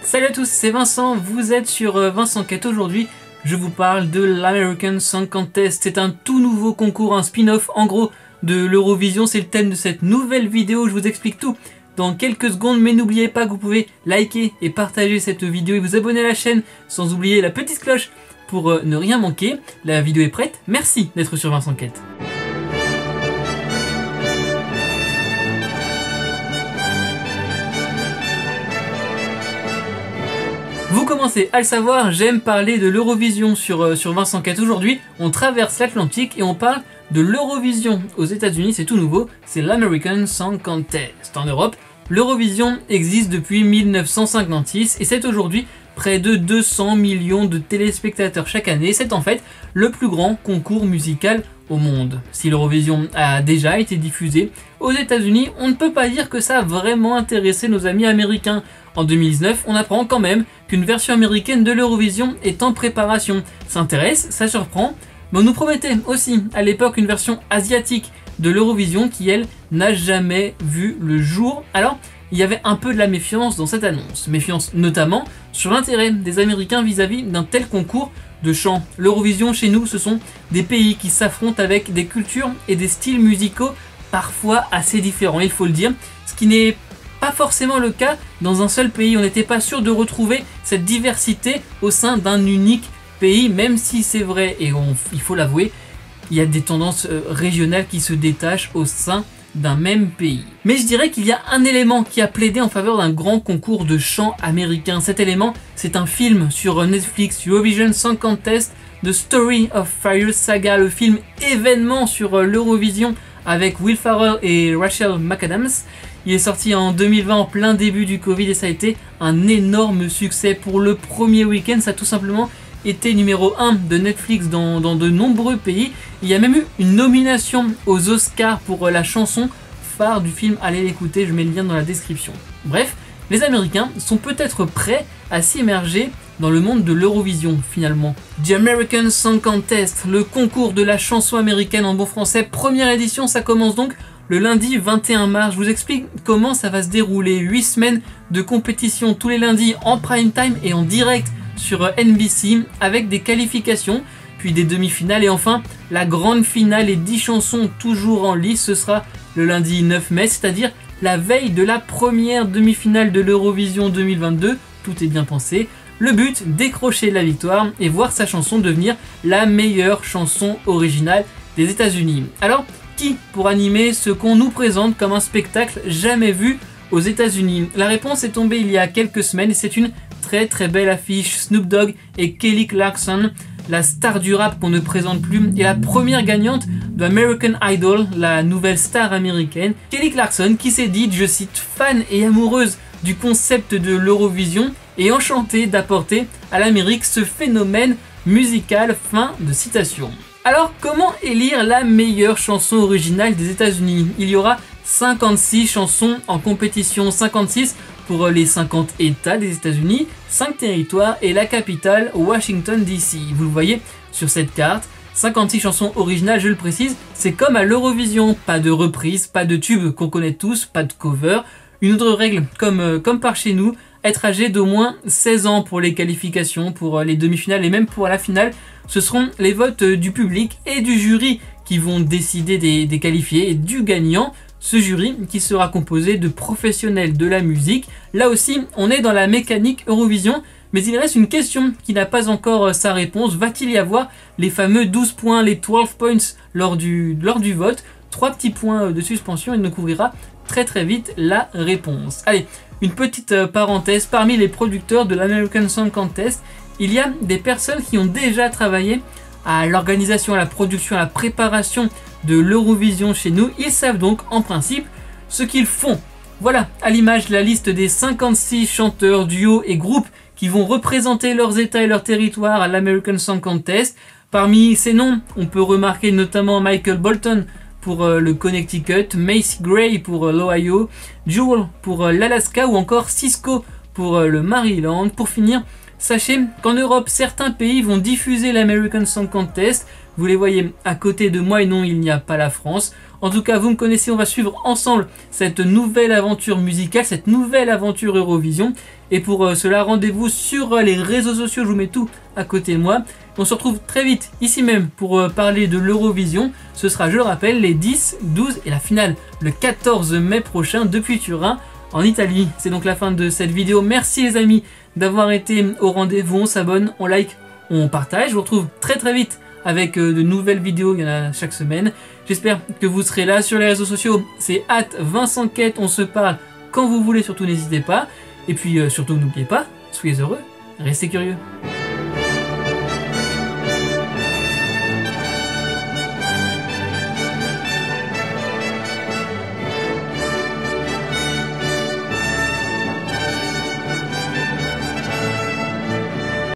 Salut à tous, c'est Vincent, vous êtes sur Vincent Quête. Aujourd'hui, je vous parle de l'American Song Contest. C'est un tout nouveau concours, un spin-off en gros de l'Eurovision. C'est le thème de cette nouvelle vidéo, je vous explique tout dans quelques secondes. Mais n'oubliez pas que vous pouvez liker et partager cette vidéo et vous abonner à la chaîne, sans oublier la petite cloche pour ne rien manquer. La vidéo est prête, merci d'être sur Vincent Quête. Vous commencez à le savoir, j'aime parler de l'Eurovision sur Vincent Quête. Aujourd'hui, on traverse l'Atlantique et on parle de l'Eurovision aux États-Unis. C'est tout nouveau, c'est l'American Song Contest. En Europe, l'Eurovision existe depuis 1956 et c'est aujourd'hui près de 200 millions de téléspectateurs chaque année. C'est en fait le plus grand concours musical au monde. Si l'Eurovision a déjà été diffusée aux États-Unis, on ne peut pas dire que ça a vraiment intéressé nos amis américains. En 2019, on apprend quand même qu'une version américaine de l'Eurovision est en préparation. Ça intéresse, ça surprend, mais on nous promettait aussi à l'époque une version asiatique de l'Eurovision qui, elle, n'a jamais vu le jour. Alors, il y avait un peu de la méfiance dans cette annonce. Méfiance notamment sur l'intérêt des Américains vis-à-vis d'un tel concours de chant. L'Eurovision, chez nous, ce sont des pays qui s'affrontent avec des cultures et des styles musicaux parfois assez différents, il faut le dire, ce qui n'est pas forcément le cas dans un seul pays. On n'était pas sûr de retrouver cette diversité au sein d'un unique pays, même si c'est vrai, et il faut l'avouer, il y a des tendances régionales qui se détachent au sein d'un même pays. Mais je dirais qu'il y a un élément qui a plaidé en faveur d'un grand concours de chant américain. Cet élément, c'est un film sur Netflix, Eurovision Song Contest, The Story of Fire Saga, le film événement sur l'Eurovision avec Will Ferrell et Rachel McAdams. Il est sorti en 2020 en plein début du Covid et ça a été un énorme succès. Pour le premier week-end, ça a tout simplement été numéro 1 de Netflix dans de nombreux pays. Il y a même eu une nomination aux Oscars pour la chanson phare du film. Allez l'écouter, je mets le lien dans la description. Bref, les Américains sont peut-être prêts à s'immerger dans le monde de l'Eurovision finalement. The American Song Contest, le concours de la chanson américaine en bon français, première édition, ça commence donc le lundi 21 mars. Je vous explique comment ça va se dérouler. 8 semaines de compétition tous les lundis en prime time et en direct sur NBC avec des qualifications, puis des demi-finales et enfin la grande finale et 10 chansons toujours en lice. Ce sera le lundi 9 mai, c'est-à-dire la veille de la première demi-finale de l'Eurovision 2022. Tout est bien pensé. Le but, décrocher la victoire et voir sa chanson devenir la meilleure chanson originale des États-Unis. Alors, qui pour animer ce qu'on nous présente comme un spectacle jamais vu aux États-Unis? La réponse est tombée il y a quelques semaines et c'est une très belle affiche. Snoop Dogg et Kelly Clarkson, la star du rap qu'on ne présente plus, et la première gagnante de American Idol, la nouvelle star américaine. Kelly Clarkson qui s'est dite, je cite, fan et amoureuse du concept de l'Eurovision et enchantée d'apporter à l'Amérique ce phénomène musical. Fin de citation. Alors, comment élire la meilleure chanson originale des États-Unis? Il y aura 56 chansons en compétition, 56 pour les 50 États des États-Unis, 5 territoires et la capitale Washington DC. Vous le voyez sur cette carte, 56 chansons originales, je le précise, c'est comme à l'Eurovision, pas de reprise, pas de tube qu'on connaît tous, pas de cover. Une autre règle, comme par chez nous, être âgé d'au moins 16 ans pour les qualifications, pour les demi-finales et même pour la finale. Ce seront les votes du public et du jury qui vont décider des qualifiés et du gagnant. Ce jury qui sera composé de professionnels de la musique. Là aussi, on est dans la mécanique Eurovision, mais il reste une question qui n'a pas encore sa réponse. Va-t-il y avoir les fameux 12 points, les 12 points lors du vote? 3 petits points de suspension, il nous couvrira très vite la réponse. Allez, une petite parenthèse, parmi les producteurs de l'American Song Contest, il y a des personnes qui ont déjà travaillé à l'organisation, à la production, à la préparation de l'Eurovision chez nous. Ils savent donc en principe ce qu'ils font. Voilà, à l'image la liste des 56 chanteurs, duos et groupes qui vont représenter leurs états et leurs territoires à l'American Song Contest. Parmi ces noms, on peut remarquer notamment Michael Bolton pour le Connecticut, Macy Gray pour l'Ohio, Jewel pour l'Alaska ou encore Cisco pour le Maryland. Pour finir, sachez qu'en Europe, certains pays vont diffuser l'American Song Contest. Vous les voyez à côté de moi et non, il n'y a pas la France. En tout cas, vous me connaissez, on va suivre ensemble cette nouvelle aventure musicale, cette nouvelle aventure Eurovision. Et pour cela, rendez-vous sur les réseaux sociaux, je vous mets tout à côté de moi. On se retrouve très vite ici même pour parler de l'Eurovision. Ce sera, je le rappelle, les 10, 12 et la finale le 14 mai prochain depuis Turin en Italie. C'est donc la fin de cette vidéo. Merci les amis d'avoir été au rendez-vous. On s'abonne, on like, on partage. Je vous retrouve très vite avec de nouvelles vidéos, il y en a chaque semaine. J'espère que vous serez là sur les réseaux sociaux. C'est @VincentQuête, on se parle quand vous voulez, surtout n'hésitez pas. Et puis surtout n'oubliez pas, soyez heureux, restez curieux.